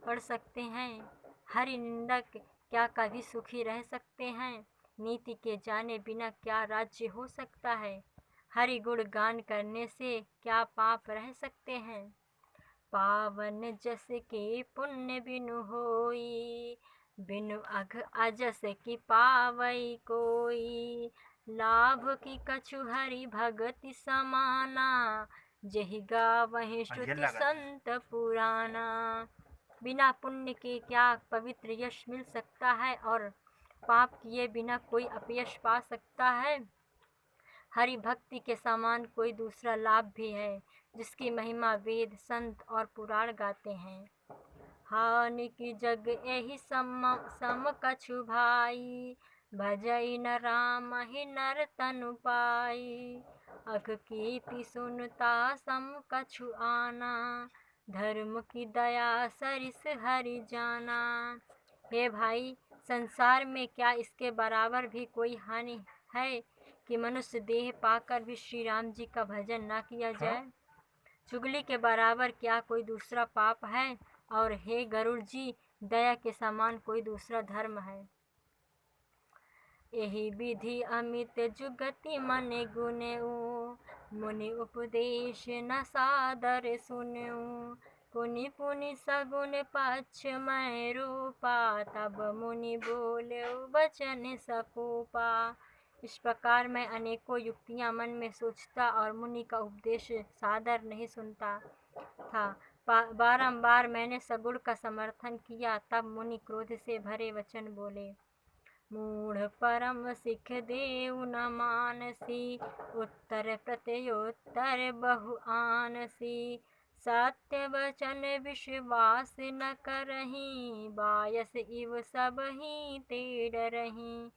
पढ़ सकते हैं? हरि निंदक क्या कभी सुखी रह सकते हैं? नीति के जाने बिना क्या राज्य हो सकता है? हरि गुण गान करने से क्या पाप रह सकते हैं? पावन जस के पुण्य बिनु होई, बिनु अघ अजस की पावई कोई। लाभ की कछु हरि भगति समाना, जहि गावहि श्रुति संत पुराना। बिना पुण्य के क्या पवित्र यश मिल सकता है, और पाप किए बिना कोई अपयश पा सकता है? हरि भक्ति के समान कोई दूसरा लाभ भी है, जिसकी महिमा वेद, संत और पुराण गाते हैं। हानि की जग एहि सम कछु भाई, भजई न राम ही नर तनु पाई। अघ कीर्ति सुनता सम कछु आना, धर्म की दया सरिस हरि जाना। हे भाई, संसार में क्या इसके बराबर भी कोई हानि है कि मनुष्य देह पाकर भी श्री राम जी का भजन ना किया जाए? चुगली के बराबर क्या कोई दूसरा पाप है? और हे गरुड़ जी, दया के समान कोई दूसरा धर्म है? यही विधि अमित जुगति मन गुनेऊ, मुनि उपदेश न सादर सुनेऊ। पुनि पुनि सगुन पक्ष मैं रूपा, तब मुनि बोले वचन सकोपा। इस प्रकार मैं अनेकों युक्तियां मन में सोचता और मुनि का उपदेश सादर नहीं सुनता था। बारंबार मैंने सगुण का समर्थन किया, तब मुनि क्रोध से भरे वचन बोले। मूढ़ परम सिख देव न मानसी, उत्तर प्रत्युत्तर बहु आनसी। सत्य वचन विश्वास न करहीं, बायस इव सब ही ते डरहीं।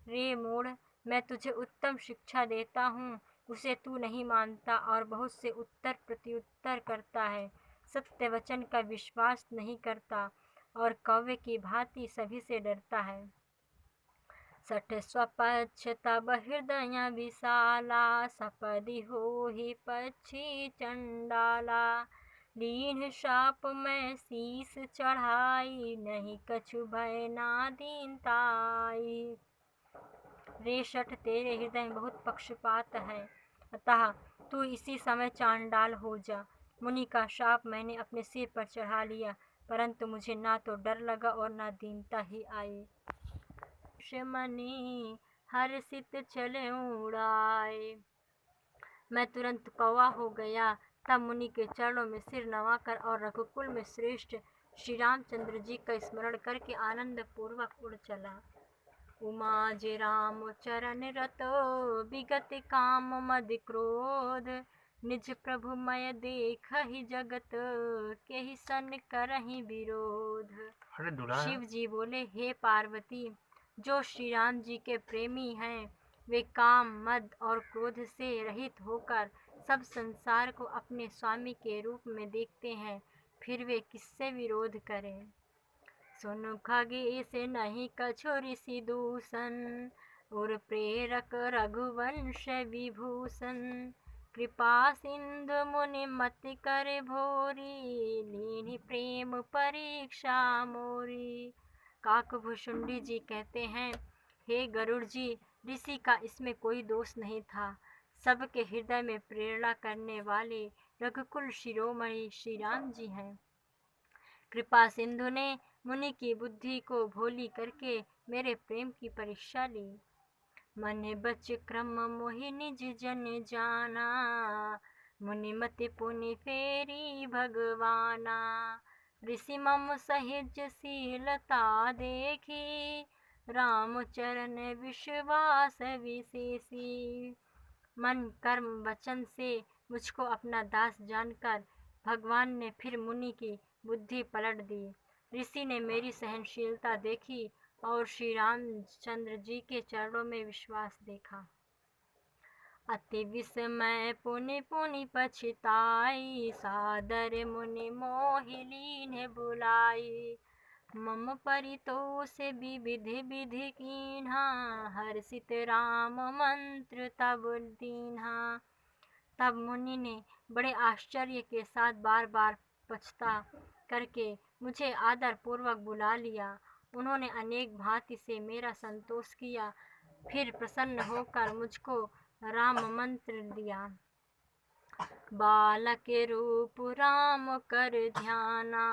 रे मूढ़, मैं तुझे उत्तम शिक्षा देता हूँ, उसे तू नहीं मानता और बहुत से उत्तर प्रत्युत्तर करता है। सत्य वचन का विश्वास नहीं करता और कौवे की भांति सभी से डरता है। सठ स्वपक्ष तब हृदय विशाला, सपदि होहि पक्षी चंडाला। लीन शाप में शीस चढ़ाई, नहीं कछु भय ना दीनताई। रे शठ, तेरे हृदय में बहुत पक्षपात है, अतः तू इसी समय चांडाल हो जा। मुनि का शाप मैंने अपने सिर पर चढ़ा लिया, परंतु मुझे ना तो डर लगा और ना दीनता ही आई। मनी हर्षित चले उड़ाए, मैं तुरंत कौवा हो गया। तब मुनि के चरणों में सिर नवाकर और रघुकुल में श्रेष्ठ श्री रामचंद्र जी का स्मरण करके आनंद पूर्वक उड़ चला। उमा जे राम चरण रतो, विगत काम मद क्रोध। निज प्रभु मय देख ही जगत, के ही सन करहि विरोध। शिव जी बोले, हे पार्वती, जो श्री राम जी के प्रेमी हैं, वे काम, मद और क्रोध से रहित होकर सब संसार को अपने स्वामी के रूप में देखते हैं, फिर वे किससे विरोध करें। सुन खगेश नहीं कछु ऋषि दूषण, और प्रेरक रघुवंश विभूषण। कृपा सिंधु मुनि मति कर भोरी, लीनि प्रेम परीक्षा मोरी। काकभुशुंडी जी कहते हैं, हे गरुड़ जी, ऋषि का इसमें कोई दोष नहीं था। सबके हृदय में प्रेरणा करने वाले रघुकुल शिरोमणि श्री राम जी हैं। कृपा सिंधु ने मुनि की बुद्धि को भोली करके मेरे प्रेम की परीक्षा ली। मन बच क्रम मोहि निज जन जाना, मुनि मति पुनि फेरी भगवाना। ऋषि मम सहिज शीलता देखी, राम चरण विश्वास विशेषी। मन कर्म वचन से मुझको अपना दास जानकर भगवान ने फिर मुनि की बुद्धि पलट दी। ऋषि ने मेरी सहनशीलता देखी और श्री रामचंद्र जी के चरणों में विश्वास देखा। अति विस्मय पुनि पुनि पछताई, सादर मुनि मोहि लीन्ह बुलाई। मम परितोष विविधि विधि कीन्हा, हर्षित राम मंत्र तब दीन्हा। तब मुनि ने बड़े आश्चर्य के साथ बार बार पछता करके मुझे आदरपूर्वक बुला लिया। उन्होंने अनेक भांति से मेरा संतोष किया, फिर प्रसन्न होकर मुझको राम मंत्र दिया। बालक रूप राम कर ध्याना,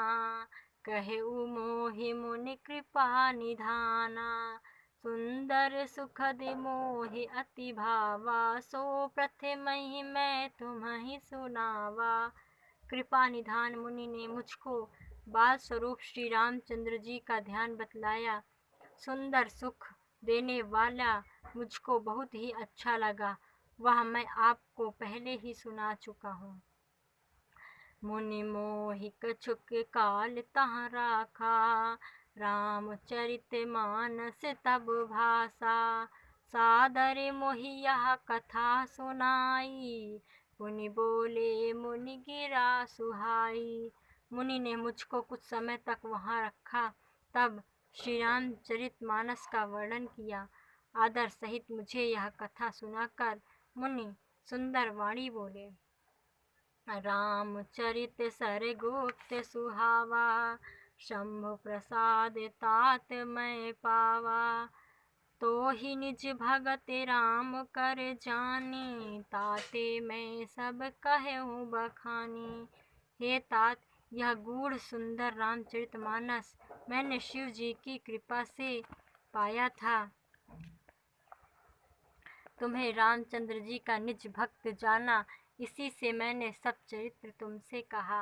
कहऊ मोहि मुनि कृपा निधाना। सुंदर सुखद मोहि अति भावा, सो प्रथमहि मैं तुम्हि सुनावा। कृपा निधान मुनि ने मुझको बाल स्वरूप श्री रामचंद्र जी का ध्यान बतलाया। सुंदर सुख देने वाला मुझको बहुत ही अच्छा लगा, वह मैं आपको पहले ही सुना चुका हूँ। मुनि मोहि कछुक काल तहाँ राखा, रामचरित मानस तब भाषा। सादर मोहि यह कथा सुनाई, मुनि बोले मुनि गिरा सुहाई। मुनि ने मुझको कुछ समय तक वहाँ रखा, तब श्री रामचरित मानस का वर्णन किया। आदर सहित मुझे यह कथा सुनाकर मुनि सुंदर वाणी बोले। रामचरित सरगुप्त सुहावा, शंभु प्रसाद तात मैं पावा। तो ही निज भगत राम कर जानी, ताते मैं सब कहूँ बखानी। हे तात, यह गूढ़ सुंदर रामचरितमानस मैंने शिव जी की कृपा से पाया था। तुम्हें रामचंद्र जी का निज भक्त जाना, इसी से मैंने सब चरित्र तुमसे कहा।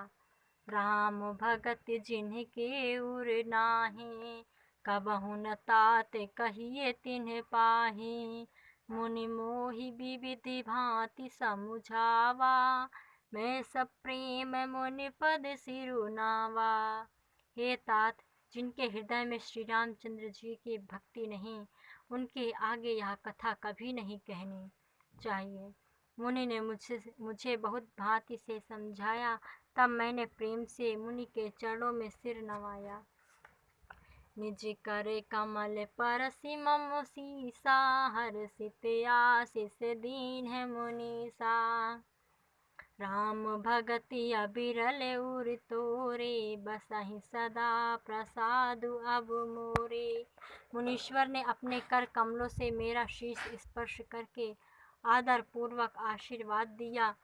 राम भगत जिनके उर नाही, कबहु न तात कहिए तिन्ह पाही। मुनि मोहि विविधि भांति समुझावा, मैं सब प्रेम मुनि पद सिरुनावा। हे तात, जिनके हृदय में श्री रामचंद्र जी की भक्ति नहीं, उनके आगे यह कथा कभी नहीं कहनी चाहिए। मुनि ने मुझे बहुत भांति से समझाया, तब मैंने प्रेम से मुनि के चरणों में सिर नवाया। निज करे कमल परसि मम सीसा, हर्षित आशीष दीन है मुनीसा। राम भगति अबिरल उर तोरे, बसहि सदा प्रसाद अब मोरे। मुनीश्वर ने अपने कर कमलों से मेरा शीश स्पर्श करके आदर पूर्वक आशीर्वाद दिया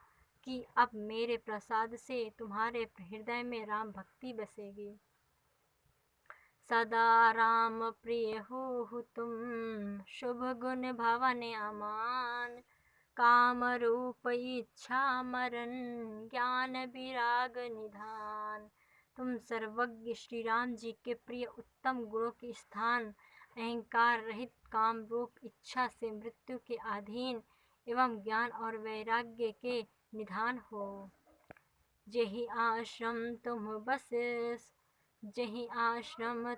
कि अब मेरे प्रसाद से तुम्हारे हृदय में राम भक्ति बसेगी। सदा राम प्रिय हो तुम, शुभ गुण भवन अमान। काम रूप इच्छा मरण, ज्ञान विराग निधान। तुम सर्वज्ञ श्री राम जी के प्रिय उत्तम गुणों के स्थान, अहंकार रहित काम रूप इच्छा से मृत्यु के अधीन एवं ज्ञान और वैराग्य के निधान हो। जेहि आश्रम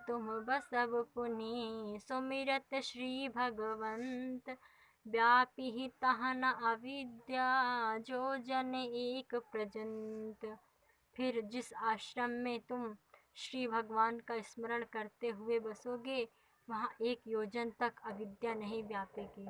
तुम बसब पुनि, सुमिरत श्री भगवंत। व्यापी तहाँ न अविद्या, जो जन एक प्रजंत। फिर जिस आश्रम में तुम श्री भगवान का स्मरण करते हुए बसोगे, वहाँ एक योजन तक अविद्या नहीं व्यापेगी।